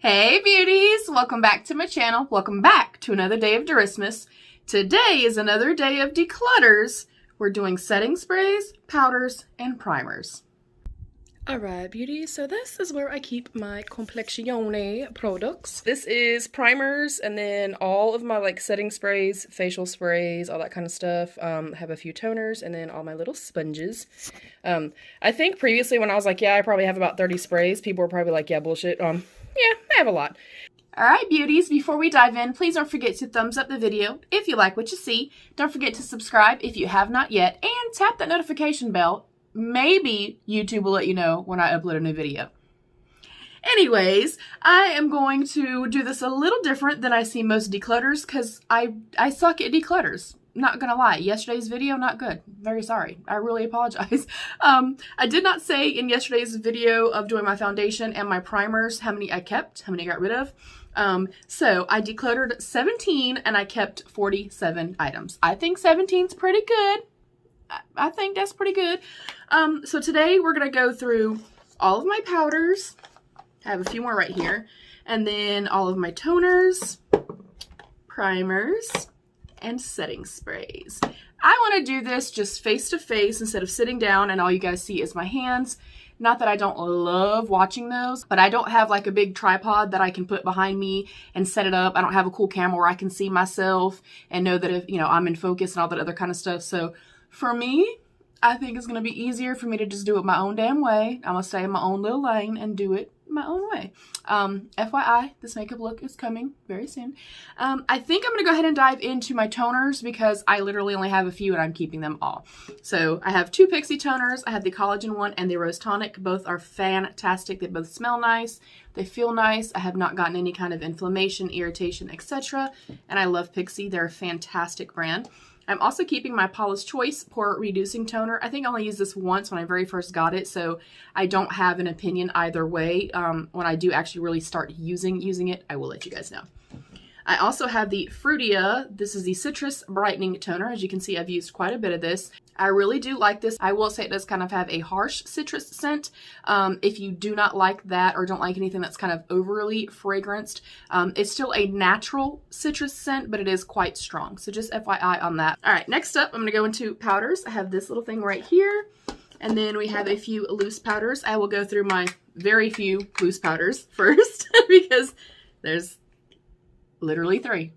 Hey beauties, welcome back to my channel. Welcome back to another day of Derissmas. Today is another day of declutters. We're doing setting sprays, powders, and primers. Alright beauties, so this is where I keep my Complexion products. This is primers and then all of my like setting sprays, facial sprays, all that kind of stuff. I have a few toners and then all my little sponges. I think previously when I was like, yeah, I probably have about 30 sprays, people were probably like, yeah, bullshit. Yeah, I have a lot. Alright beauties, before we dive in, please don't forget to thumbs up the video if you like what you see. Don't forget to subscribe if you have not yet, and tap that notification bell. Maybe YouTube will let you know when I upload a new video. Anyways, I am going to do this a little different than I see most declutters because I suck at declutters. Not gonna lie, yesterday's video, not good. Very sorry. I really apologize. I did not say in yesterday's video of doing my foundation and my primers how many I kept, how many I got rid of. So I decluttered 17 and I kept 47 items. I think 17's pretty good. I think that's pretty good. So today we're gonna go through all of my powders. I have a few more right here. And then all of my toners, primers, and setting sprays. I want to do this just face to face instead of sitting down and all you guys see is my hands. Not that I don't love watching those, but I don't have like a big tripod that I can put behind me and set it up. I don't have a cool camera where I can see myself and know that if, you know, I'm in focus and all that other kind of stuff. So for me, I think it's going to be easier for me to just do it my own damn way. I'm going to stay in my own little lane and do it my own way. FYI, this makeup look is coming very soon. I think I'm going to go ahead and dive into my toners because I literally only have a few and I'm keeping them all. So I have two Pixie toners. I have the collagen one and the rose tonic. Both are fantastic. They both smell nice. They feel nice. I have not gotten any kind of inflammation, irritation, etc. And I love Pixie. They're a fantastic brand. I'm also keeping my Paula's Choice Pore Reducing Toner. I think I only used this once when I very first got it, so I don't have an opinion either way. When I do actually really start using it, I will let you guys know. I also have the Fruitia. This is the Citrus Brightening Toner. As you can see, I've used quite a bit of this. I really do like this. I will say it does kind of have a harsh citrus scent. If you do not like that or don't like anything that's kind of overly fragranced, it's still a natural citrus scent, but it is quite strong. So just FYI on that. All right, next up, I'm going to go into powders. I have this little thing right here. And then we have a few loose powders. I will go through my very few loose powders first because there's literally 3.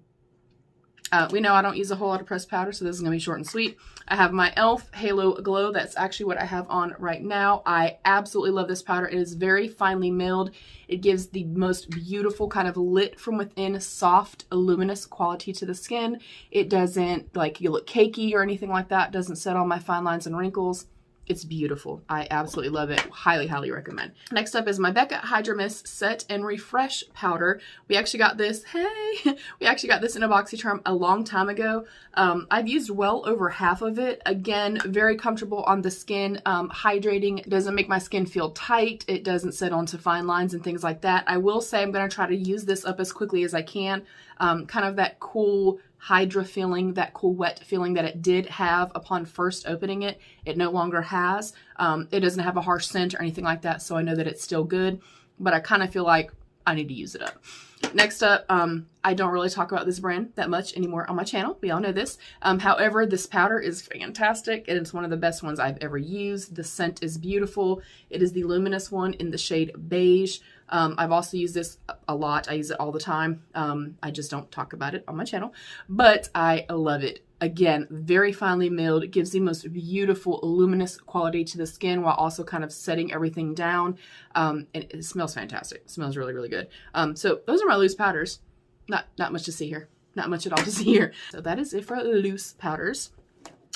We know I don't use a whole lot of pressed powder, so this is going to be short and sweet. I have my e.l.f. Halo Glow. That's actually what I have on right now. I absolutely love this powder. It is very finely milled. It gives the most beautiful kind of lit from within, soft, luminous quality to the skin. It doesn't, like, you look cakey or anything like that. It doesn't set all my fine lines and wrinkles. It's beautiful. I absolutely love it. Highly, highly recommend. Next up is my Becca Hydra Mist Set and Refresh Powder. We actually got this, we actually got this in a BOXYCHARM a long time ago. I've used well over half of it. Again, very comfortable on the skin. Hydrating, doesn't make my skin feel tight. It doesn't set onto fine lines and things like that. I will say I'm going to try to use this up as quickly as I can. Kind of that cool Hydra feeling, that cool wet feeling that it did have upon first opening it. It no longer has. It doesn't have a harsh scent or anything like that, so I know that it's still good, but I kind of feel like I need to use it up. Next up, I don't really talk about this brand that much anymore on my channel. We all know this. However, this powder is fantastic. It is one of the best ones I've ever used. The scent is beautiful. It is the Luminous one in the shade Beige. I've also used this a lot. I use it all the time. I just don't talk about it on my channel, but I love it. Again, very finely milled. It gives the most beautiful luminous quality to the skin while also kind of setting everything down. And it smells fantastic. It smells really, really good. So those are my loose powders. Not much to see here. Not much at all to see here. So that is it for loose powders.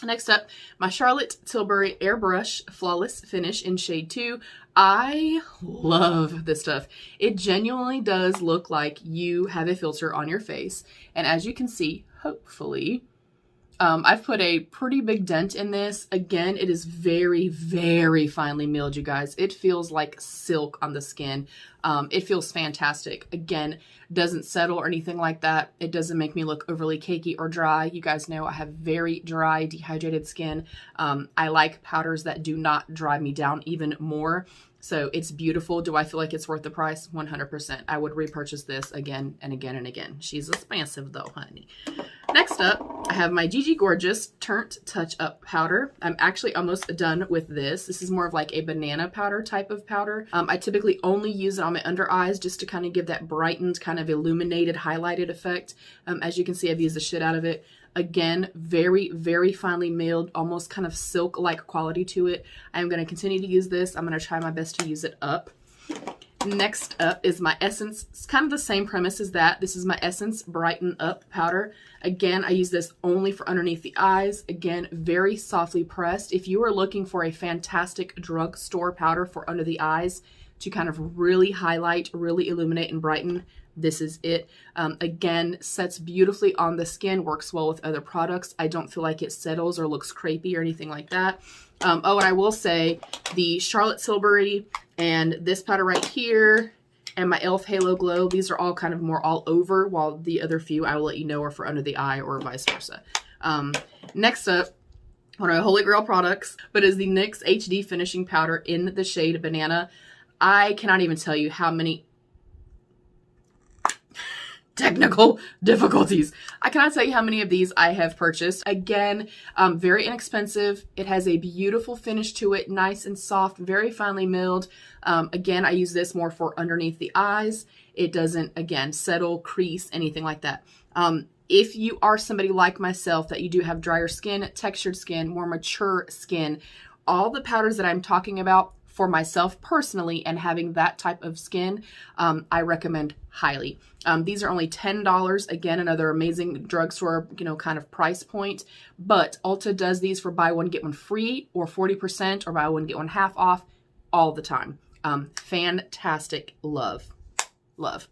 Next up, my Charlotte Tilbury Airbrush Flawless Finish in shade 2. I love this stuff. It genuinely does look like you have a filter on your face. And as you can see, hopefully, I've put a pretty big dent in this. Again, it is very, very finely milled, you guys. It feels like silk on the skin. It feels fantastic. Again, doesn't settle or anything like that. It doesn't make me look overly cakey or dry. You guys know I have very dry, dehydrated skin. I like powders that do not dry me down even more. So it's beautiful. Do I feel like it's worth the price? 100%. I would repurchase this again and again and again. She's expensive though, honey. Next up, I have my Gigi Gorgeous Turnt Touch Up Powder. I'm actually almost done with this. This is more of like a banana powder type of powder. I typically only use it on my under eyes just to kind of give that brightened, kind of illuminated, highlighted effect. As you can see, I've used the shit out of it. Again, very, very finely milled, almost kind of silk-like quality to it. I'm going to continue to use this. I'm going to try my best to use it up. Next up is my Essence. It's kind of the same premise as that. This is my Essence Brighten Up powder. Again, I use this only for underneath the eyes. Again, very softly pressed. If you are looking for a fantastic drugstore powder for under the eyes to kind of really highlight, really illuminate and brighten, this is it. Again, sets beautifully on the skin, works well with other products. I don't feel like it settles or looks crepey or anything like that. Oh, and I will say the Charlotte Tilbury and this powder right here and my e.l.f. Halo Glow, these are all kind of more all over, while the other few I will let you know are for under the eye or vice versa. Next up, one of my Holy Grail products, but is the NYX HD Finishing Powder in the shade Banana. I cannot even tell you how many technical difficulties. I cannot tell you how many of these I have purchased. Again, very inexpensive. It has a beautiful finish to it, nice and soft, very finely milled. Again, I use this more for underneath the eyes. It doesn't, again, settle, crease, anything like that. If you are somebody like myself that you do have drier skin, textured skin, more mature skin, all the powders that I'm talking about for myself personally and having that type of skin, I recommend highly. These are only $10. Again, another amazing drugstore, kind of price point. But Ulta does these for buy one, get one free or 40% or buy one, get one half off all the time. Fantastic. Love. Love.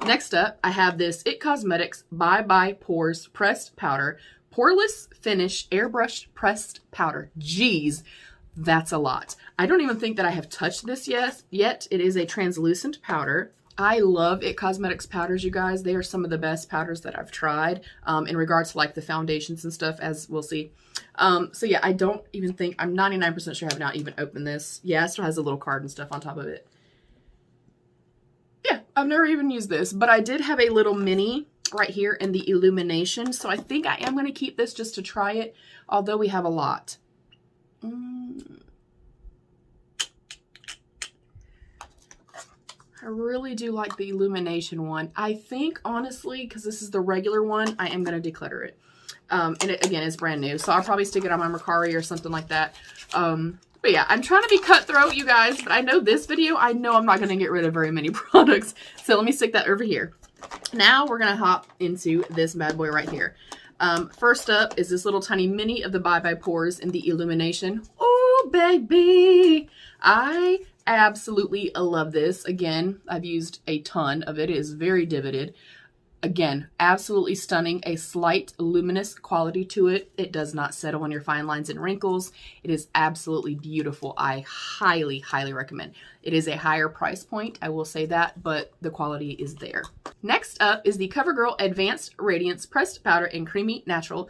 Next up, I have this IT Cosmetics Bye Bye Pores Pressed Powder. Poreless Finish Airbrush Pressed Powder. Jeez. That's a lot. I don't even think that I have touched this yet. It is a translucent powder. I love IT Cosmetics powders, you guys. They are some of the best powders that I've tried in regards to like the foundations and stuff, as we'll see. So yeah, I don't even think, I'm 99% sure I have not even opened this. Yeah, it still has a little card and stuff on top of it. Yeah, I've never even used this, but I did have a little mini right here in the Illumination. So I think I am going to keep this just to try it, although we have a lot. I really do like the Illumination one. I think, honestly, because this is the regular one, I am going to declutter it. And it, again, is brand new, so I'll probably stick it on my MERCARI or something like that. But yeah, I'm trying to be cutthroat, you guys, but I know this video, I know I'm not going to get rid of very many products. So let me stick that over here. Now we're going to hop into this bad boy right here. First up is this little tiny mini of the Bye Bye Pores in the Illumination. Oh, baby! I absolutely love this. Again, I've used a ton of it. It is very divoted. Again, absolutely stunning. A slight luminous quality to it. It does not settle on your fine lines and wrinkles. It is absolutely beautiful. I highly, highly recommend. It is a higher price point, I will say that, but the quality is there. Next up is the CoverGirl Advanced Radiance Pressed Powder in Creamy Natural.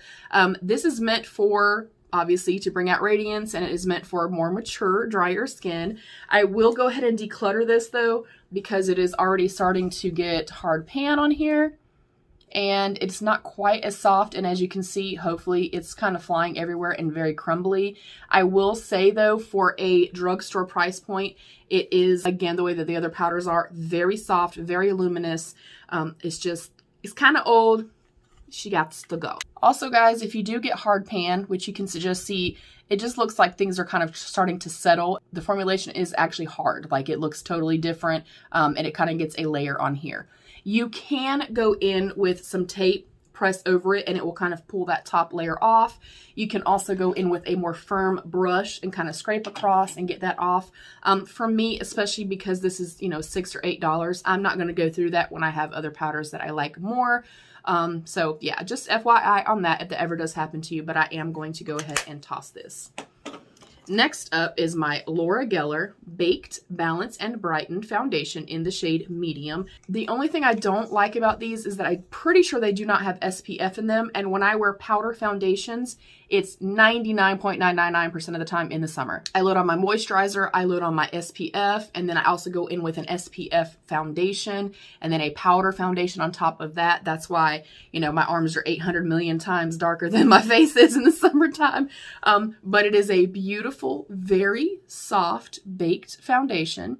This is meant for, obviously, to bring out radiance, and it is meant for more mature, drier skin. I will go ahead and declutter this though, because it is already starting to get hard pan on here, and it's not quite as soft, and as you can see, hopefully it's kind of flying everywhere and very crumbly. I will say though, for a drugstore price point, it is, again, the way that the other powders are, very soft, very luminous. It's kind of old. She got to go. Also, guys, if you do get hard pan, which you can just see, it just looks like things are kind of starting to settle. The formulation is actually hard. Like, it looks totally different, and it kind of gets a layer on here. You can go in with some tape, press over it, and it will kind of pull that top layer off. You can also go in with a more firm brush and kind of scrape across and get that off. For me, especially because this is, $6 or $8, I'm not going to go through that when I have other powders that I like more. So yeah, just FYI on that if that ever does happen to you, but I am going to go ahead and toss this. Next up is my Laura Geller Baked, Balance, and Brighten foundation in the shade Medium. The only thing I don't like about these is that I'm pretty sure they do not have SPF in them, and when I wear powder foundations, it's 99.999% of the time in the summer. I load on my moisturizer, I load on my SPF, and then I also go in with an SPF foundation and then a powder foundation on top of that. That's why, you know, my arms are 800 million times darker than my face is in the summertime. But it is a beautiful, very soft baked foundation.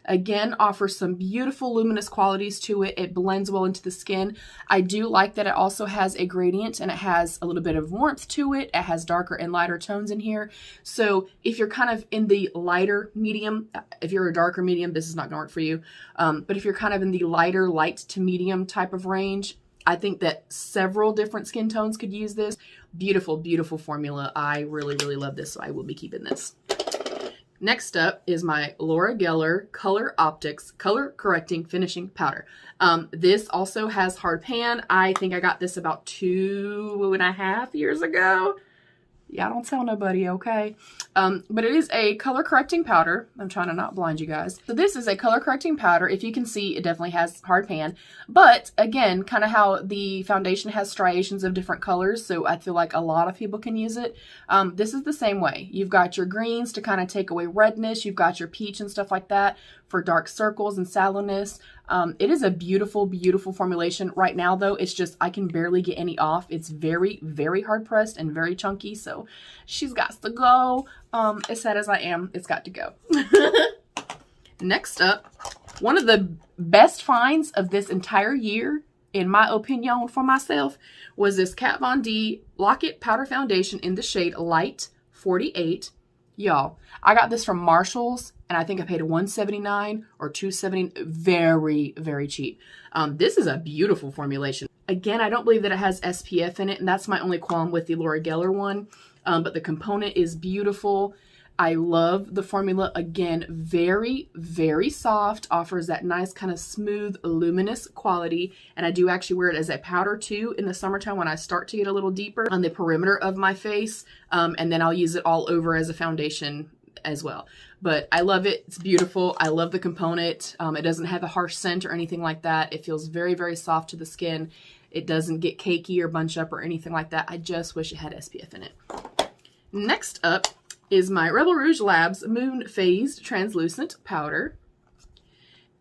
Again, offers some beautiful luminous qualities to it. It blends well into the skin. I do like that it also has a gradient and it has a little bit of warmth to it. It has darker and lighter tones in here. So if you're kind of in the lighter medium, if you're a darker medium, this is not going to work for you. But if you're kind of in the lighter, light to medium type of range, I think that several different skin tones could use this. Beautiful, beautiful formula. I really, really love this, so I will be keeping this. Next up is my Laura Geller Color Optics Color Correcting Finishing Powder. This also has hard pan. I think I got this about 2.5 years ago. Yeah, don't tell nobody, okay? But it is a color correcting powder. I'm trying to not blind you guys. So this is a color correcting powder. If you can see, it definitely has hard pan. But again, kind of how the foundation has striations of different colors, so I feel like a lot of people can use it. This is the same way. You've got your greens to kind of take away redness. You've got your peach and stuff like that for dark circles and sallowness. It is a beautiful, beautiful formulation. Right now, though, it's just I can barely get any off. It's very, very hard pressed and very chunky, so she's got to go. As sad as I am, it's got to go. Next up, one of the best finds of this entire year, in my opinion for myself, was this Kat Von D Lock-It Powder Foundation in the shade Light 48. Y'all, I got this from Marshall's, and I think I paid $179 or $270. Very, very cheap. This is a beautiful formulation. Again, I don't believe that it has SPF in it, and that's my only qualm with the Laura Geller one. But the component is beautiful. I love the formula. Again, very, very soft. Offers that nice kind of smooth, luminous quality. And I do actually wear it as a powder too in the summertime when I start to get a little deeper on the perimeter of my face. And then I'll use it all over as a foundation as well. But I love it. It's beautiful. I love the component. It doesn't have a harsh scent or anything like that. It feels very, very soft to the skin. It doesn't get cakey or bunch up or anything like that. I just wish it had SPF in it. Next up is my Rebel Rouge Labs Moon Phased Translucent Powder.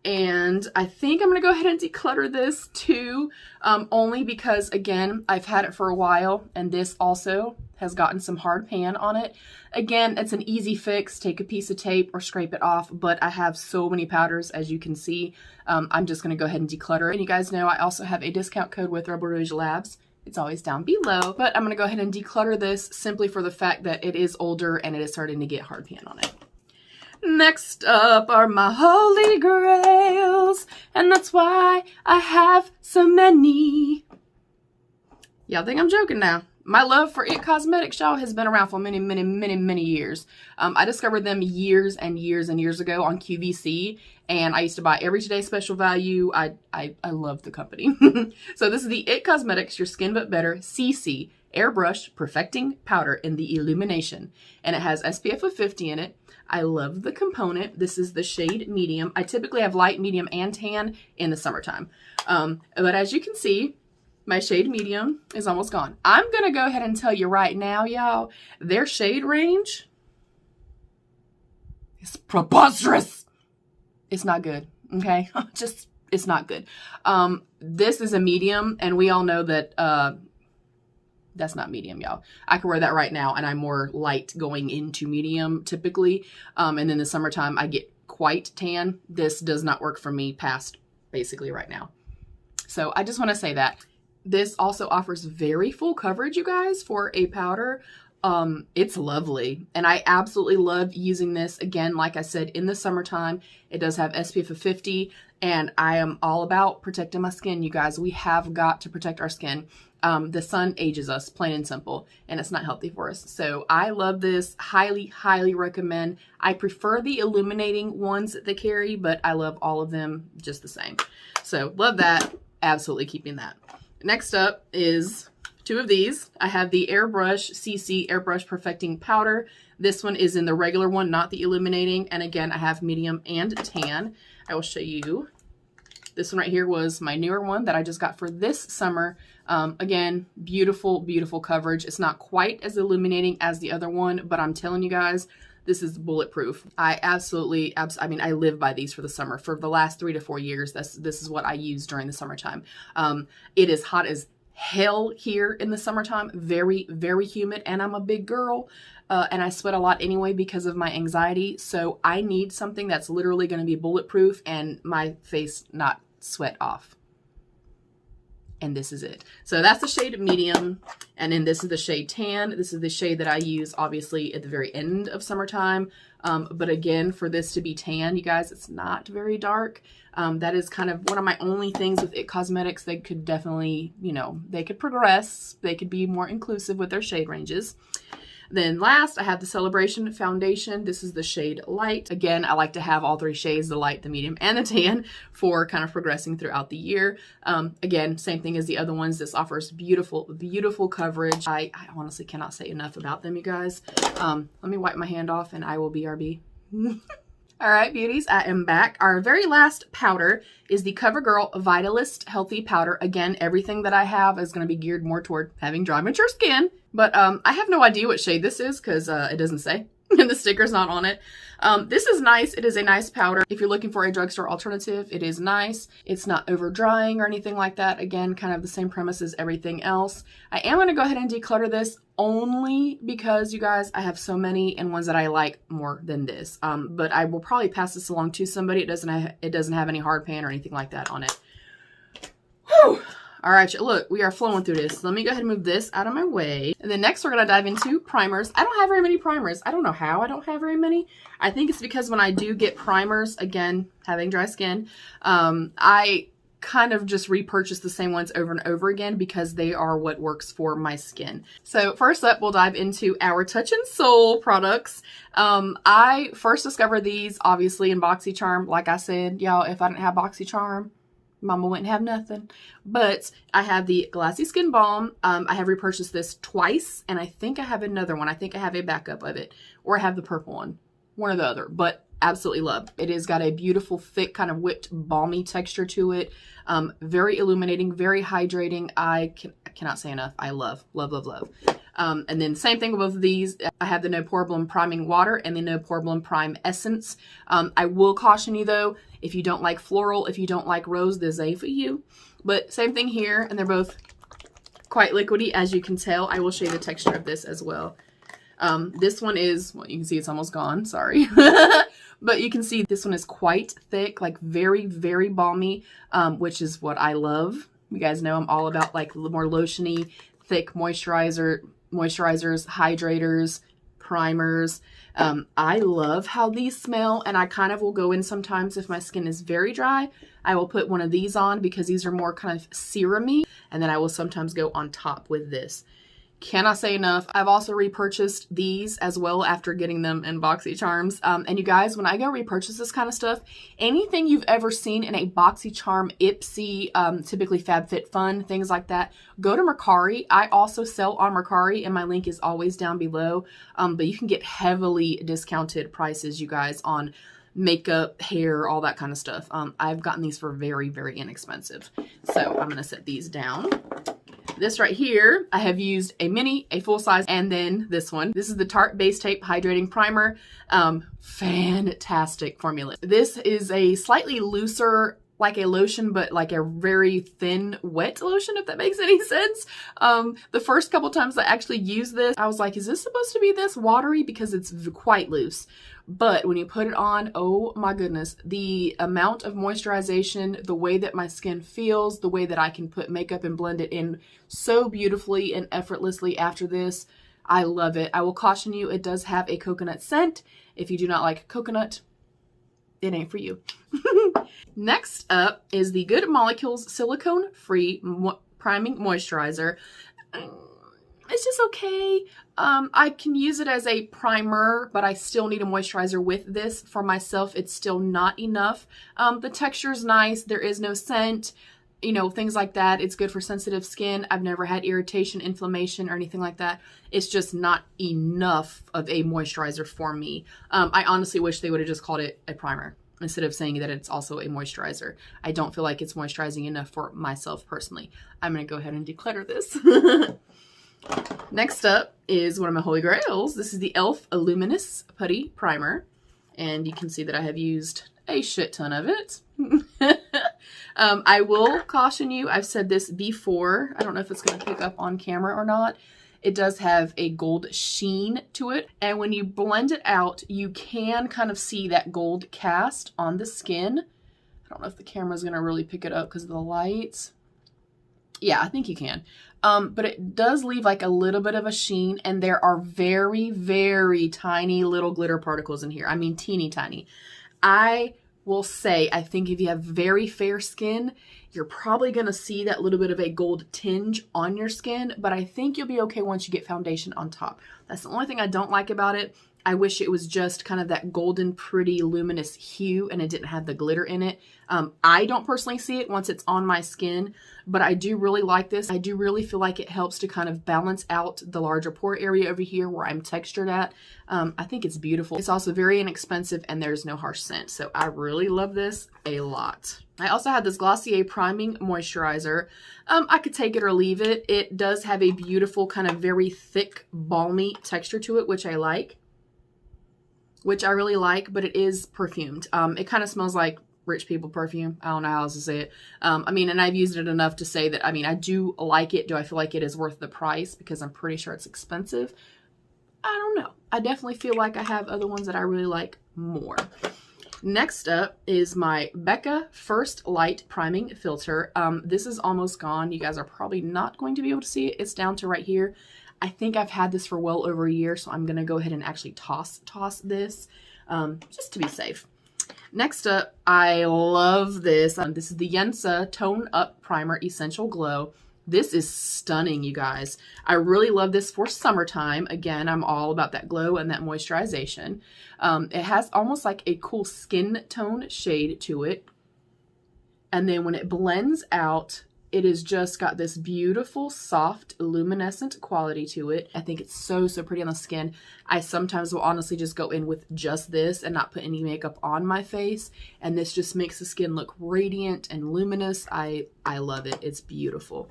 And I think I'm going to go ahead and declutter this too, only because, again, I've had it for a while, and this also has gotten some hard pan on it. Again, it's an easy fix. Take a piece of tape or scrape it off, but I have so many powders, as you can see. I'm just going to go ahead and declutter it. And you guys know I also have a discount code with Rebel Rouge Labs. It's always down below, but I'm going to go ahead and declutter this simply for the fact that it is older and it is starting to get hard pan on it. Next up are my holy grails, and that's why I have so many. Y'all think I'm joking now? My love for IT Cosmetics, y'all, has been around for many, many, many, many years. I discovered them years and years and years ago on QVC, and I used to buy every Today Special Value. I love the company. So this is the IT Cosmetics Your Skin But Better CC Airbrush Perfecting Powder in the Illumination, and it has SPF of 50 in it. I love the component. This is the shade Medium. I typically have light, medium, and tan in the summertime. But as you can see, my shade Medium is almost gone. I'm going to go ahead and tell you right now, y'all, their shade range is preposterous. It's not good, okay? It's not good. This is a medium, and we all know that that's not medium, y'all. I can wear that right now, and I'm more light going into medium typically. And in the summertime, I get quite tan. This does not work for me past basically right now. So I just want to say that. This also offers very full coverage, you guys, for a powder. It's lovely, and I absolutely love using this. Again, like I said, in the summertime. It does have SPF of 50, and I am all about protecting my skin, you guys. We have got to protect our skin. The sun ages us, plain and simple, and it's not healthy for us. So I love this. Highly, highly recommend. I prefer the illuminating ones that they carry, but I love all of them just the same. So love that. Absolutely keeping that. Next up is two of these. I have the Airbrush CC Airbrush Perfecting Powder. This one is in the regular one, not the illuminating. And again, I have medium and tan. I will show you. This one right here was my newer one that I just got for this summer. Again, beautiful, beautiful coverage. It's not quite as illuminating as the other one, but I'm telling you guys, this is bulletproof. I absolutely, I mean, I live by these for the summer. For the last 3 to 4 years, this is what I use during the summertime. It is hot as hell here in the summertime. Very, very humid, and I'm a big girl. And I sweat a lot anyway because of my anxiety. So I need something that's literally going to be bulletproof and my face not sweat off. And this is it. So that's the shade medium. And then this is the shade tan. This is the shade that I use obviously at the very end of summertime. But again, for this to be tan, you guys, it's not very dark. That is kind of one of my only things with IT Cosmetics. They could definitely, you know, they could progress. They could be more inclusive with their shade ranges. Then last, I have the Celebration Foundation. This is the shade Light. Again, I like to have all 3 shades, the light, the medium, and the tan, for kind of progressing throughout the year. Again, same thing as the other ones. This offers beautiful, beautiful coverage. I honestly cannot say enough about them, you guys. Let me wipe my hand off and I will BRB. All right, beauties, I am back. Our very last powder is the CoverGirl Vitalist Healthy Powder. Again, everything that I have is going to be geared more toward having dry, mature skin. But I have no idea what shade this is because it doesn't say. And the sticker's not on it. This is nice. It is a nice powder. If you're looking for a drugstore alternative, it is nice. It's not over drying or anything like that. Again, kind of the same premise as everything else. I am going to go ahead and declutter this only because, you guys, I have so many and ones that I like more than this. But I will probably pass this along to somebody. It doesn't have any hard pan or anything like that on it. Whew. All right, look, we are flowing through this. Let me go ahead and move this out of my way. And then next we're gonna dive into primers. I don't have very many primers. I don't know how I don't have very many. I think it's because when I do get primers, again, having dry skin, I kind of just repurchase the same ones over and over again because they are what works for my skin. So first up, we'll dive into our Touch and Soul products. I first discovered these obviously in BOXYCHARM. Like I said, y'all, if I didn't have BOXYCHARM, Mama wouldn't have nothing. But I have the Glassy Skin Balm. I have repurchased this twice, and I think I have another one. I think I have a backup of it, or I have the purple one, one or the other, but absolutely love. It has got a beautiful, thick, kind of whipped, balmy texture to it. Very illuminating, very hydrating. I cannot say enough. I love, love, love, love. And then same thing with both of these. I have the No Pore Blem Priming Water and the No Pore Blem Prime Essence. I will caution you though, if you don't like floral, if you don't like rose, this ain't for you. But same thing here, and they're both quite liquidy, as you can tell. I will show you the texture of this as well. This one is, well, you can see it's almost gone, sorry. But you can see this one is quite thick, like very, very balmy, which is what I love. You guys know I'm all about like more lotiony, thick moisturizers, hydrators, primers. I love how these smell, and I kind of will go in sometimes if my skin is very dry. I will put one of these on because these are more kind of serum-y, and then I will sometimes go on top with this. Cannot say enough. I've also repurchased these as well after getting them in BOXYCHARMs. And you guys, when I go repurchase this kind of stuff, anything you've ever seen in a BOXYCHARM, Ipsy, typically FabFitFun, things like that, go to MERCARI. I also sell on MERCARI, and my link is always down below. But you can get heavily discounted prices, you guys, on makeup, hair, all that kind of stuff. I've gotten these for very, very inexpensive. So I'm going to set these down. This right here, I have used a mini, a full size, and then this one. This is the Tarte Base Tape Hydrating Primer. Fantastic formula. This is a slightly looser, like a lotion, but like a very thin, wet lotion, if that makes any sense. The first couple times I actually used this, I was like, is this supposed to be this watery? Because it's quite loose. But when you put it on, oh my goodness, the amount of moisturization, the way that my skin feels, the way that I can put makeup and blend it in so beautifully and effortlessly after this, I love it. I will caution you, it does have a coconut scent. If you do not like coconut, it ain't for you. Next up is the Good Molecules Silicone Free Priming Moisturizer. It's just okay. I can use it as a primer, but I still need a moisturizer with this. For myself, it's still not enough. The texture is nice. There is no scent. you know, things like that. It's good for sensitive skin. I've never had irritation, inflammation, or anything like that. It's just not enough of a moisturizer for me. I honestly wish they would have just called it a primer instead of saying that it's also a moisturizer. I don't feel like it's moisturizing enough for myself personally. I'm going to go ahead and declutter this. Next up is one of my holy grails. This is the e.l.f. Illuminous Putty Primer. And you can see that I have used a shit ton of it. I will caution you, I've said this before. I don't know if it's going to pick up on camera or not. It does have a gold sheen to it. And when you blend it out, you can kind of see that gold cast on the skin. I don't know if the camera's going to really pick it up because of the lights. Yeah, I think you can. But it does leave like a little bit of a sheen, and there are very, very tiny little glitter particles in here. I mean, teeny tiny. I will say, I think if you have very fair skin, you're probably going to see that little bit of a gold tinge on your skin, but I think you'll be okay once you get foundation on top. That's the only thing I don't like about it. I wish it was just kind of that golden, pretty, luminous hue and it didn't have the glitter in it. I don't personally see it once it's on my skin, but I do really like this. I do really feel like it helps to kind of balance out the larger pore area over here where I'm textured at. I think it's beautiful. It's also very inexpensive and there's no harsh scent. So I really love this a lot. I also have this Glossier Priming Moisturizer. I could take it or leave it. It does have a beautiful kind of very thick, balmy texture to it, which I like. Which I really like, but it is perfumed. It kind of smells like rich people perfume. I don't know how else to say it. I mean, and I've used it enough to say that, I mean, I do like it. Do I feel like it is worth the price? Because I'm pretty sure it's expensive. I don't know. I definitely feel like I have other ones that I really like more. Next up is my Becca First Light Priming Filter. This is almost gone. You guys are probably not going to be able to see it. It's down to right here. I think I've had this for well over a year, so I'm going to go ahead and actually toss this just to be safe. Next up, I love this. This is the Yensa Tone Up Primer Essential Glow. This is stunning, you guys. I really love this for summertime. Again, I'm all about that glow and that moisturization. It has almost like a cool skin tone shade to it. And then when it blends out, it has just got this beautiful, soft, luminescent quality to it. I think it's so, so pretty on the skin. I sometimes will honestly just go in with just this and not put any makeup on my face. And this just makes the skin look radiant and luminous. I love it. It's beautiful.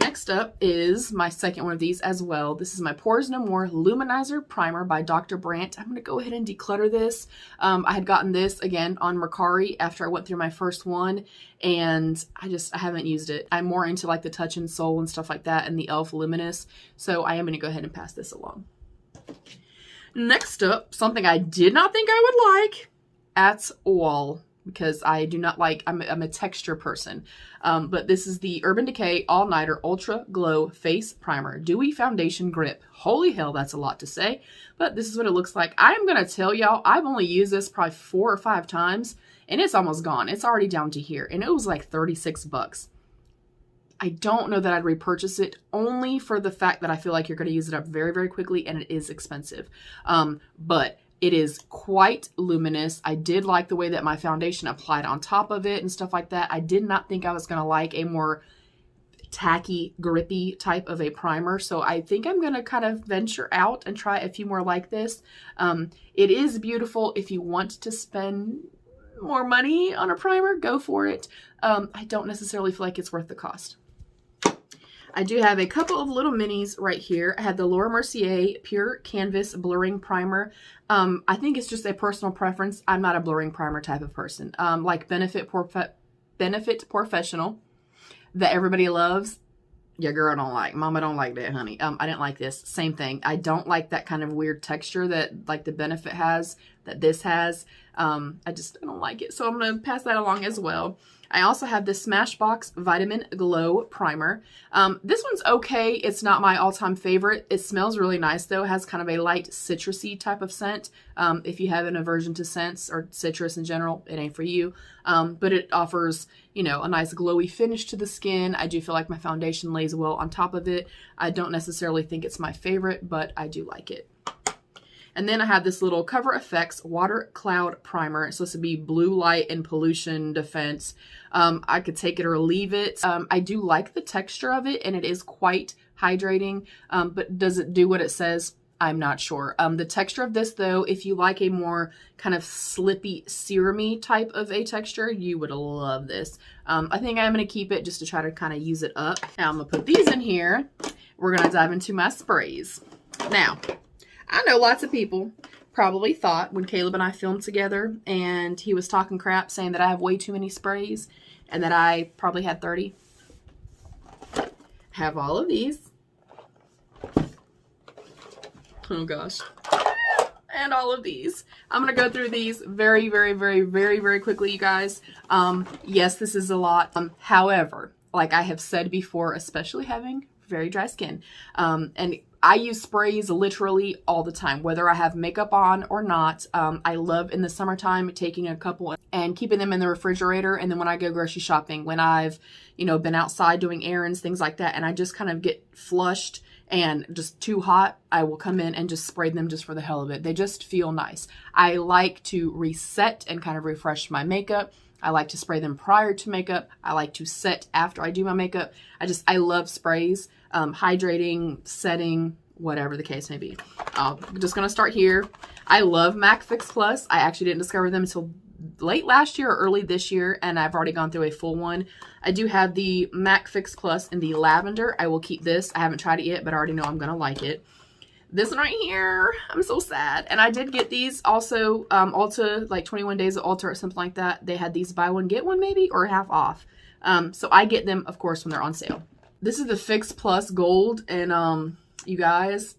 Next up is my second one of these as well. This is my Pores No More Luminizer Primer by Dr. Brandt. I'm going to go ahead and declutter this. I had gotten this again on MERCARI after I went through my first one, and I haven't used it. I'm more into like the Touch and Soul and stuff like that and the e.l.f. Luminous, so I am going to go ahead and pass this along. Next up, something I did not think I would like at all, because I do not like, I'm a texture person. But this is the Urban Decay All Nighter Ultra Glow Face Primer. Dewy Foundation Grip. Holy hell, that's a lot to say. But this is what it looks like. I'm going to tell y'all, I've only used this probably 4 or 5 times, and it's almost gone. It's already down to here, and it was like 36 bucks. I don't know that I'd repurchase it, only for the fact that I feel like you're going to use it up very, very quickly, and it is expensive. But it is quite luminous. I did like the way that my foundation applied on top of it and stuff like that. I did not think I was going to like a more tacky, grippy type of a primer. So I think I'm going to kind of venture out and try a few more like this. It is beautiful. If you want to spend more money on a primer, go for it. I don't necessarily feel like it's worth the cost. I do have a couple of little minis right here. I have the Laura Mercier Pure Canvas Blurring Primer. I think it's just a personal preference. I'm not a blurring primer type of person. Like Benefit Professional that everybody loves. Your girl don't like. Mama don't like that, honey. I didn't like this. Same thing. I don't like that kind of weird texture that like the Benefit has, that this has. I don't like it. So I'm going to pass that along as well. I also have this Smashbox Vitamin Glow Primer. This one's okay. It's not my all-time favorite. It smells really nice though. It has kind of a light citrusy type of scent. If you have an aversion to scents or citrus in general, it ain't for you. But it offers, you know, a nice glowy finish to the skin. I do feel like my foundation lays well on top of it. I don't necessarily think it's my favorite, but I do like it. And then I have this little Cover FX Water Cloud Primer. It's supposed to be blue light and pollution defense. I could take it or leave it. I do like the texture of it, and it is quite hydrating, but does it do what it says? I'm not sure. The texture of this, though, if you like a more kind of slippy, serumy type of a texture, you would love this. I think I'm going to keep it just to try to kind of use it up. Now I'm going to put these in here. We're going to dive into my sprays. Now, I know lots of people probably thought when Caleb and I filmed together and he was talking crap saying that I have way too many sprays and that I probably had 30. Have all of these. Oh gosh. And all of these. I'm going to go through these very, very, very, very, very quickly, you guys. Yes, this is a lot. However, like I have said before, especially having very dry skin, and I use sprays literally all the time, whether I have makeup on or not. I love in the summertime taking a couple and keeping them in the refrigerator. And then when I go grocery shopping, when I've, you know, been outside doing errands, things like that, and I just kind of get flushed and just too hot, I will come in and just spray them just for the hell of it. They just feel nice. I like to reset and kind of refresh my makeup. I like to spray them prior to makeup. I like to set after I do my makeup. I love sprays, hydrating, setting, whatever the case may be. I'm just going to start here. I love MAC Fix Plus. I actually didn't discover them until late last year or early this year, and I've already gone through a full one. I do have the MAC Fix Plus in the lavender. I will keep this. I haven't tried it yet, but I already know I'm going to like it. This one right here, I'm so sad. And I did get these also, Ulta, like 21 days of Ulta or something like that. They had these buy one, get one maybe, or half off. So I get them, of course, when they're on sale. This is the Fix Plus Gold, and you guys,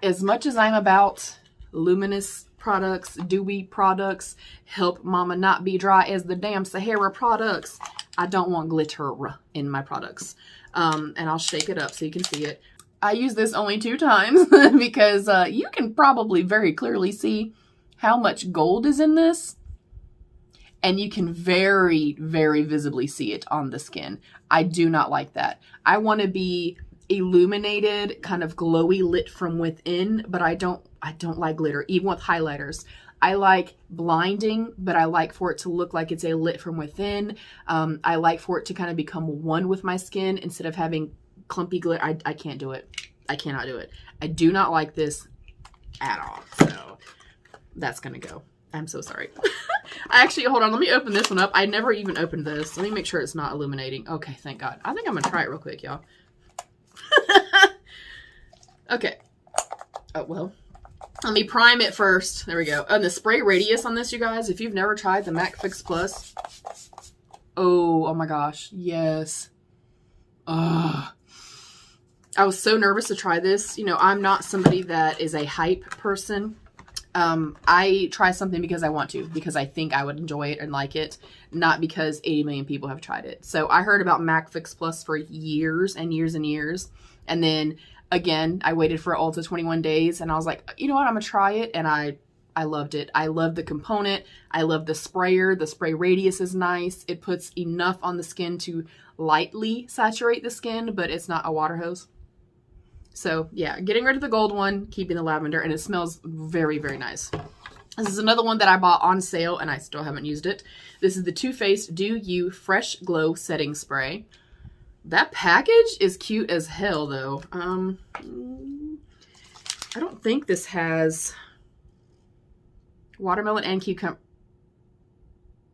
as much as I'm about luminous products, dewy products, help mama not be dry as the damn Sahara products, I don't want glitter in my products. And I'll shake it up so you can see it. I use this only 2 times because you can probably very clearly see how much gold is in this. And you can very, very visibly see it on the skin. I do not like that. I want to be illuminated, kind of glowy lit from within, but I don't like glitter, even with highlighters. I like blinding, but I like for it to look like it's a lit from within. I like for it to kind of become one with my skin instead of having clumpy glitter. I can't do it. I cannot do it. I do not like this at all. So that's going to go. I'm so sorry. Actually, hold on. Let me open this one up. I never even opened this. Let me make sure it's not illuminating. Okay, thank God. I think I'm going to try it real quick, y'all. Okay. Oh, well. Let me prime it first. There we go. And the spray radius on this, you guys, if you've never tried the MAC Fix Plus. Oh my gosh. Yes. I was so nervous to try this. You know, I'm not somebody that is a hype person. I try something because I want to, because I think I would enjoy it and like it, not because 80 million people have tried it. So I heard about MAC Fix Plus for years and years and years. And then again, I waited for Ulta 21 days and I was like, you know what, I'm gonna try it. And I loved it. I love the component. I love the sprayer. The spray radius is nice. It puts enough on the skin to lightly saturate the skin, but it's not a water hose. So yeah, getting rid of the gold one, keeping the lavender, and it smells very, very nice. This is another one that I bought on sale and I still haven't used it. This is the Too Faced Do You Fresh Glow Setting Spray. That package is cute as hell though. I don't think this has watermelon and cucumber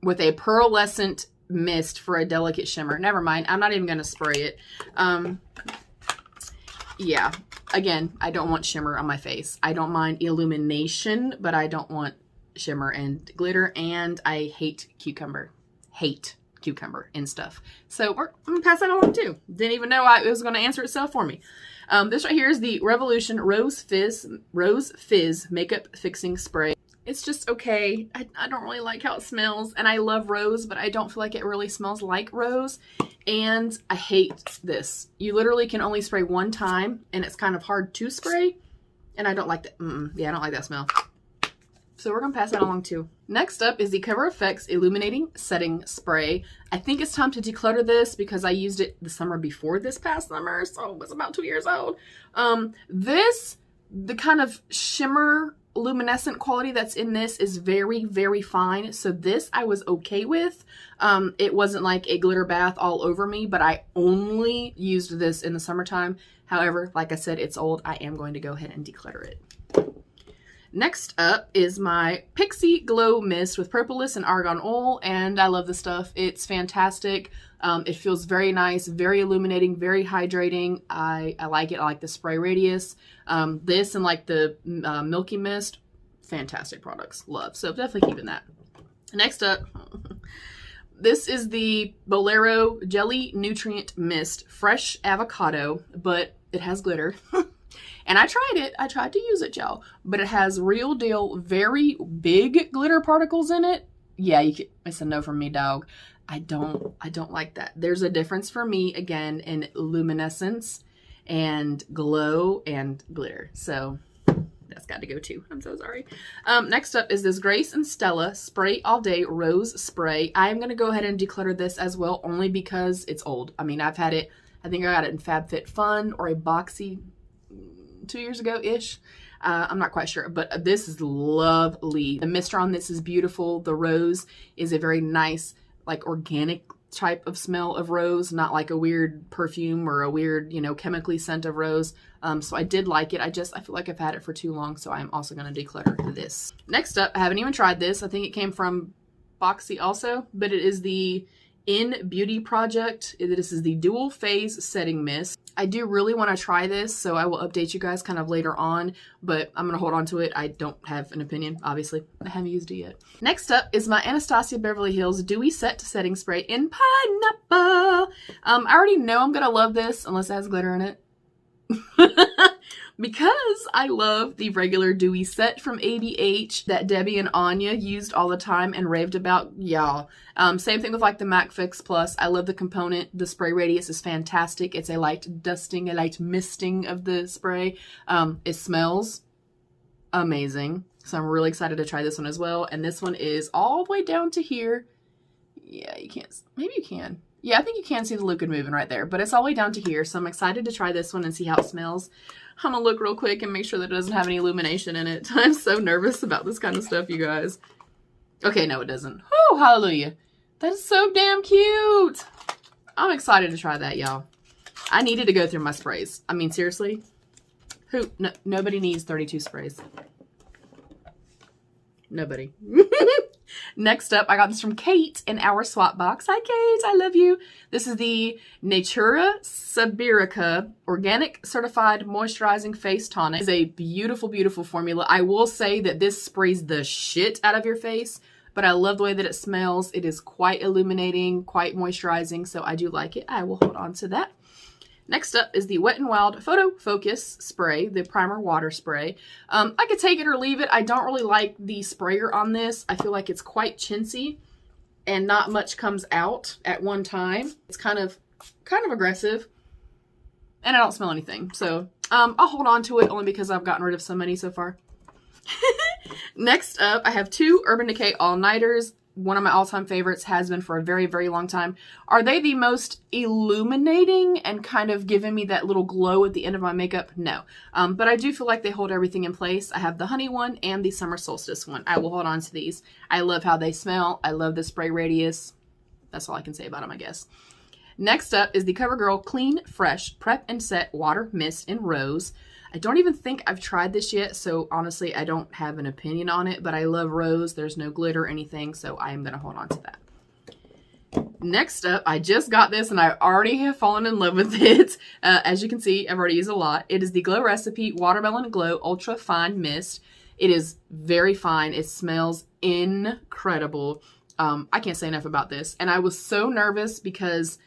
with a pearlescent mist for a delicate shimmer. Never mind. I'm not even going to spray it. Yeah, again, I don't want shimmer on my face. I don't mind illumination, but I don't want shimmer and glitter, and I hate cucumber. Hate cucumber and stuff. So I'm going to pass that along too. Didn't even know it was going to answer itself for me. This right here is the Revolution Rose Fizz Makeup Fixing Spray. It's just okay. I don't really like how it smells, and I love rose, but I don't feel like it really smells like rose, and I hate this. You literally can only spray one time, and it's kind of hard to spray, and I don't like that. Yeah, I don't like that smell. So we're going to pass that along too. Next up is the Cover FX Illuminating Setting Spray. I think it's time to declutter this because I used it the summer before this past summer, so it was about 2 years old. This the kind of shimmer luminescent quality that's in this is very, very fine. So this I was okay with. It wasn't like a glitter bath all over me, but I only used this in the summertime. However, like I said, it's old. I am going to go ahead and declutter it. Next up is my Pixie Glow Mist with Propolis and Argan Oil, and I love this stuff. It's fantastic. It feels very nice, very illuminating, very hydrating. I like it. I like the spray radius. This and like the Milky Mist, fantastic products. Love. So definitely keeping that. Next up, this is the Bolero Jelly Nutrient Mist, Fresh Avocado, but it has glitter. And I tried it. I tried to use it, y'all. But it has real deal, very big glitter particles in it. Yeah, it's a no from me, dog. I don't like that. There's a difference for me, again, in luminescence and glow and glitter. So that's got to go too. I'm so sorry. Next up is this Grace and Stella Spray All Day Rose Spray. I'm going to go ahead and declutter this as well, only because it's old. I mean, I've had it, I think I got it in FabFitFun or a Boxy 2 years ago-ish. I'm not quite sure, but this is lovely. The mister on this is beautiful. The rose is a very nice, like organic type of smell of rose, not like a weird perfume or a weird, you know, chemically scent of rose. So I did like it. I feel like I've had it for too long, so I'm also going to declutter this. Next up, I haven't even tried this. I think it came from Boxy also, but it is the In Beauty Project. This is the Dual Phase Setting Mist. I do really want to try this, so I will update you guys kind of later on, but I'm going to hold on to it. I don't have an opinion, obviously. I haven't used it yet. Next up is my Anastasia Beverly Hills Dewy Set Setting Spray in Pineapple. I already know I'm going to love this, unless it has glitter in it. Because I love the regular dewy set from ABH that Debbie and Anya used all the time and raved about, y'all. Same thing with like the MAC Fix Plus. I love the component. The spray radius is fantastic. It's a light dusting, a light misting of the spray. It smells amazing. So I'm really excited to try this one as well. And this one is all the way down to here. Yeah, you can't, maybe you can. Yeah, I think you can see the liquid moving right there, but it's all the way down to here. So I'm excited to try this one and see how it smells. I'm gonna look real quick and make sure that it doesn't have any illumination in it. I'm so nervous about this kind of stuff, you guys. Okay, no, it doesn't. Oh, hallelujah. That is so damn cute. I'm excited to try that, y'all. I needed to go through my sprays. I mean, seriously. No, nobody needs 32 sprays. Nobody. Next up, I got this from Kate in our swap box. Hi, Kate. I love you. This is the Natura Siberica Organic Certified Moisturizing Face Tonic. It's a beautiful, beautiful formula. I will say that this sprays the shit out of your face, but I love the way that it smells. It is quite illuminating, quite moisturizing, so I do like it. I will hold on to that. Next up is the Wet n Wild Photo Focus Spray, the Primer Water Spray. I could take it or leave it. I don't really like the sprayer on this. I feel like it's quite chintzy and not much comes out at one time. It's kind of aggressive and I don't smell anything. So I'll hold on to it only because I've gotten rid of so many so far. Next up, I have two Urban Decay All-Nighters. One of my all-time favorites, has been for a very, very long time. Are they the most illuminating and kind of giving me that little glow at the end of my makeup? No. But I do feel like they hold everything in place. I have the honey one and the summer solstice one. I will hold on to these. I love how they smell. I love the spray radius. That's all I can say about them, I guess. Next up is the CoverGirl Clean Fresh Prep and Set Water Mist in Rose. I don't even think I've tried this yet, so honestly, I don't have an opinion on it, but I love rose. There's no glitter or anything, so I am going to hold on to that. Next up, I just got this, and I already have fallen in love with it. As you can see, I've already used a lot. It is the Glow Recipe Watermelon Glow Ultra Fine Mist. It is very fine. It smells incredible. I can't say enough about this, and I was so nervous because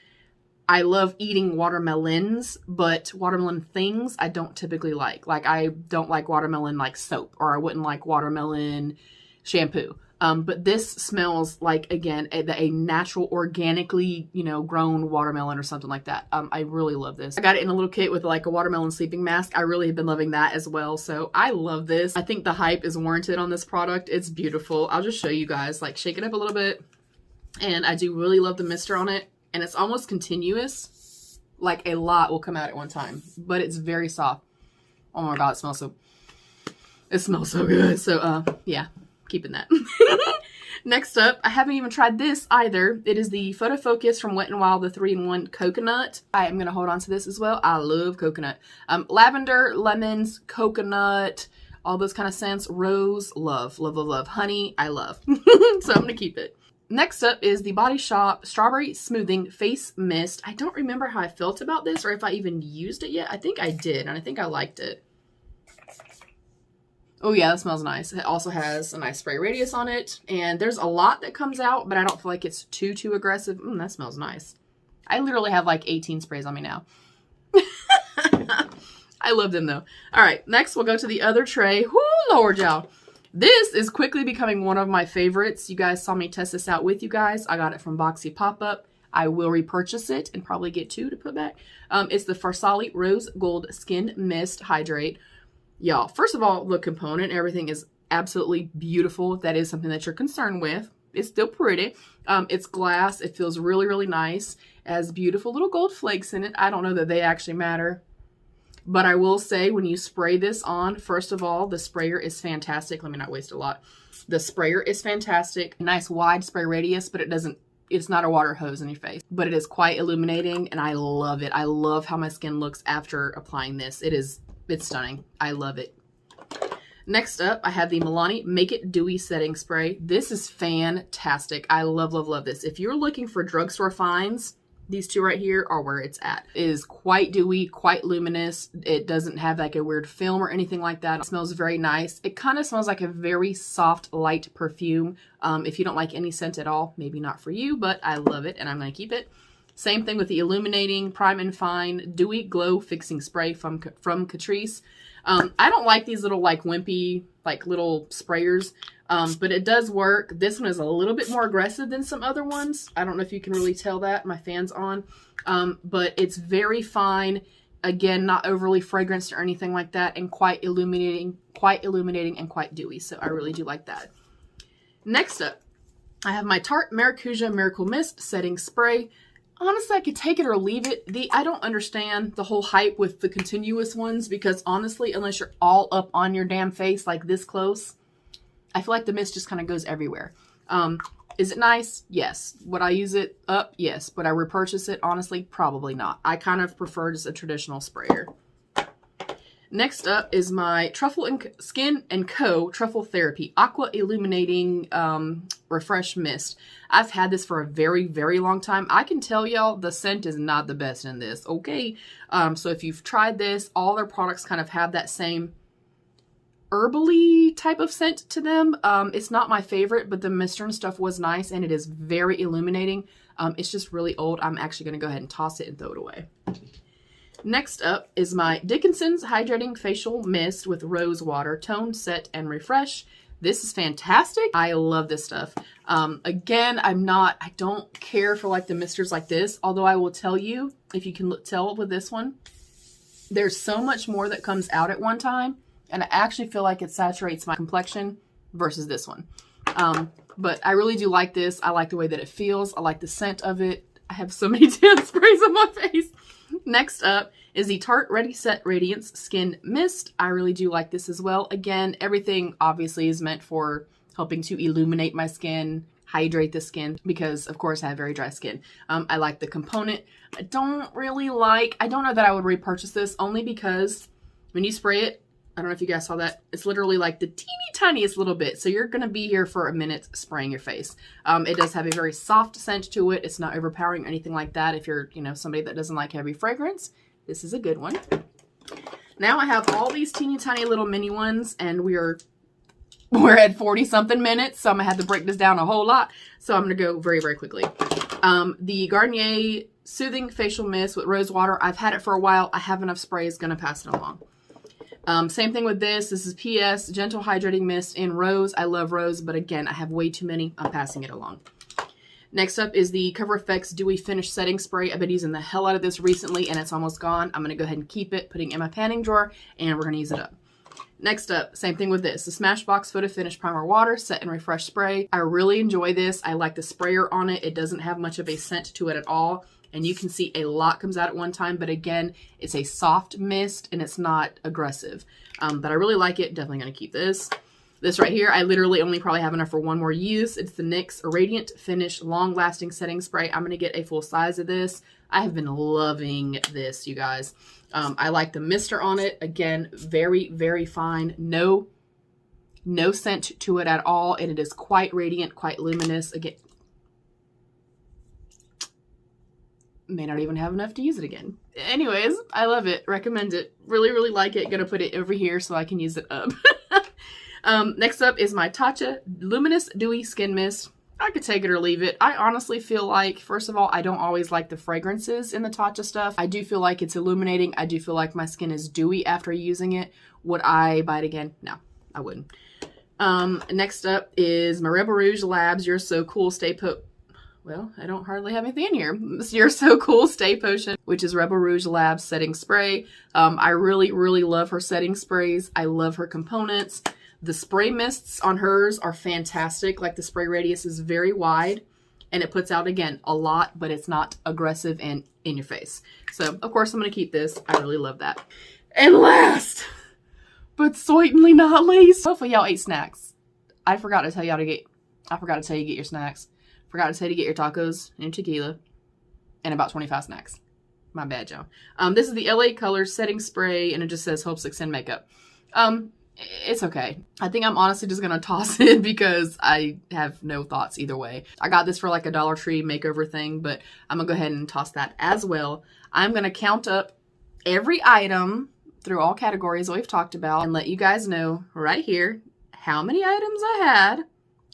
I love eating watermelons, but watermelon things I don't typically like. Like, I don't like watermelon like soap, or I wouldn't like watermelon shampoo. But this smells like, again, a natural, organically, you know, grown watermelon or something like that. I really love this. I got it in a little kit with like a watermelon sleeping mask. I really have been loving that as well. So I love this. I think the hype is warranted on this product. It's beautiful. I'll just show you guys, like, shake it up a little bit. And I do really love the mister on it. And it's almost continuous, like a lot will come out at one time, but it's very soft. Oh my God, it smells so, It smells so good. So, yeah, keeping that. Next up, I haven't even tried this either. It is the Photo Focus from Wet n Wild, the 3-in-1 Coconut. I am going to hold on to this as well. I love coconut. Lavender, lemons, coconut, all those kind of scents. Rose, love, love, love, love. Honey, I love. So I'm going to keep it. Next up is the Body Shop Strawberry Smoothing Face Mist. I don't remember how I felt about this or if I even used it yet. I think I did, and I think I liked it. Oh yeah, that smells nice. It also has a nice spray radius on it. And there's a lot that comes out, but I don't feel like it's too aggressive. That smells nice. I literally have like 18 sprays on me now. I love them though. All right, next we'll go to the other tray. Whoo, Lord, y'all. This is quickly becoming one of my favorites. You guys saw me test this out with you guys. I got it from Boxy Pop-Up. I will repurchase it and probably get 2 to put back. It's the Farsali Rose Gold Skin Mist Hydrate. Y'all, first of all, the component, everything is absolutely beautiful. If that is something that you're concerned with, it's still pretty. It's glass. It feels really, really nice. It has beautiful little gold flakes in it. I don't know that they actually matter. But I will say, when you spray this on, first of all, the sprayer is fantastic. Let me not waste a lot. The sprayer is fantastic. Nice wide spray radius, but it's not a water hose in your face. But it is quite illuminating, and I love it. I love how my skin looks after applying this. It's stunning. I love it. Next up, I have the Milani Make It Dewy Setting Spray. This is fantastic. I love, love, love this. If you're looking for drugstore finds, these two right here are where it's at. It is quite dewy, quite luminous. It doesn't have like a weird film or anything like that. It smells very nice. It kind of smells like a very soft, light perfume. If you don't like any scent at all, maybe not for you, but I love it and I'm going to keep it. Same thing with the Illuminating Prime and Fine Dewy Glow Fixing Spray from Catrice. I don't like these little like wimpy, like little sprayers, but it does work. This one is a little bit more aggressive than some other ones. I don't know if you can really tell that. My fan's on, but it's very fine. Again, not overly fragranced or anything like that, and quite illuminating and quite dewy. So I really do like that. Next up, I have my Tarte Maracuja Miracle Mist Setting Spray. Honestly, I could take it or leave it. I don't understand the whole hype with the continuous ones because honestly, unless you're all up on your damn face like this close, I feel like the mist just kind of goes everywhere. Is it nice? Yes. Would I use it up? Yes. Would I repurchase it? Honestly, probably not. I kind of prefer just a traditional sprayer. Next up is my Truffle Skin & Co. Truffle Therapy Aqua Illuminating Refresh Mist. I've had this for a very, very long time. I can tell y'all the scent is not the best in this, okay? So if you've tried this, all their products kind of have that same herbally type of scent to them. It's not my favorite, but the mister and stuff was nice, and it is very illuminating. It's just really old. I'm actually going to go ahead and toss it and throw it away. Next up is my Dickinson's Hydrating Facial Mist with Rose Water Tone, Set, and Refresh. This is fantastic. I love this stuff. Again, I don't care for like the misters like this, although I will tell you, if you can tell with this one, there's so much more that comes out at one time, and I actually feel like it saturates my complexion versus this one. But I really do like this. I like the way that it feels. I like the scent of it. I have so many damn sprays on my face. Next up is the Tarte Ready Set Radiance Skin Mist. I really do like this as well. Again, everything obviously is meant for helping to illuminate my skin, hydrate the skin, because of course I have very dry skin. I like the component. I don't know that I would repurchase this, only because when you spray it, I don't know if you guys saw that, it's literally like the teeny tiniest little bit. So you're going to be here for a minute spraying your face. It does have a very soft scent to it. It's not overpowering or anything like that. If you're, somebody that doesn't like heavy fragrance, this is a good one. Now I have all these teeny tiny little mini ones, and we're at 40 something minutes. So I'm gonna have to break this down a whole lot. So I'm gonna go very, very quickly. The Garnier Soothing Facial Mist with Rose Water. I've had it for a while. I have enough sprays, gonna pass it along. Same thing with this. This is PS Gentle Hydrating Mist in Rose. I love Rose, but again, I have way too many. I'm passing it along. Next up is the Cover FX Dewy Finish Setting Spray. I've been using the hell out of this recently, and it's almost gone. I'm going to go ahead and keep it, putting it in my panning drawer, and we're going to use it up. Next up, same thing with this. The Smashbox Photo Finish Primer Water Set and Refresh Spray. I really enjoy this. I like the sprayer on it. It doesn't have much of a scent to it at all. and you can see a lot comes out at one time, but again, it's a soft mist and it's not aggressive. But I really like it. Definitely going to keep this. This right here, I literally only probably have enough for one more use. It's the NYX Radiant Finish Long Lasting Setting Spray. I'm going to get a full size of this. I have been loving this, you guys. I like the mister on it. Again, very, very fine. No scent to it at all. And it is quite radiant, quite luminous. Again, may not even have enough to use it again. Anyways, I love it. Recommend it. Really, really like it. Gonna put it over here so I can use it up. Next up is my Tarte Luminous Dewy Skin Mist. I could take it or leave it. I honestly feel like, first of all, I don't always like the fragrances in the Tarte stuff. I do feel like it's illuminating. I do feel like my skin is dewy after using it. Would I buy it again? No, I wouldn't. Next up is my Rebel Rouge Labs You're So Cool Stay Put. Well, I don't hardly have anything in here. You're So Cool Stay Potion, which is Rebel Rouge Labs Setting Spray. I really, really love her setting sprays. I love her components. The spray mists on hers are fantastic. Like the spray radius is very wide and it puts out, again, a lot, but it's not aggressive and in your face. So, of course, I'm going to keep this. I really love that. And last, but certainly not least, hopefully y'all ate snacks. I forgot to tell you to get your snacks. Forgot to tell you to get your tacos and your tequila and about 25 snacks. My bad, y'all. This is the LA Colors Setting Spray, and it just says Hope 6 in Makeup. It's okay. I think I'm honestly just going to toss it because I have no thoughts either way. I got this for like a Dollar Tree makeover thing, but I'm going to go ahead and toss that as well. I'm going to count up every item through all categories that we've talked about and let you guys know right here how many items I had,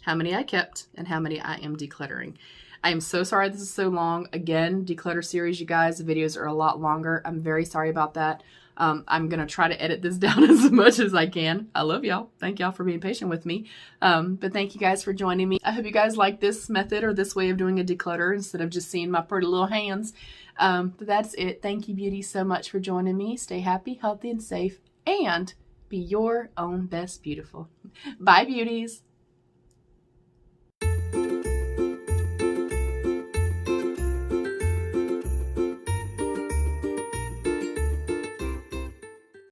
how many I kept, and how many I am decluttering. I am so sorry this is so long. Again, declutter series, you guys, the videos are a lot longer. I'm very sorry about that. I'm going to try to edit this down as much as I can. I love y'all. Thank y'all for being patient with me. But thank you guys for joining me. I hope you guys like this method or this way of doing a declutter instead of just seeing my pretty little hands. But that's it. Thank you, beauties, so much for joining me. Stay happy, healthy, and safe, and be your own best beautiful. Bye, beauties.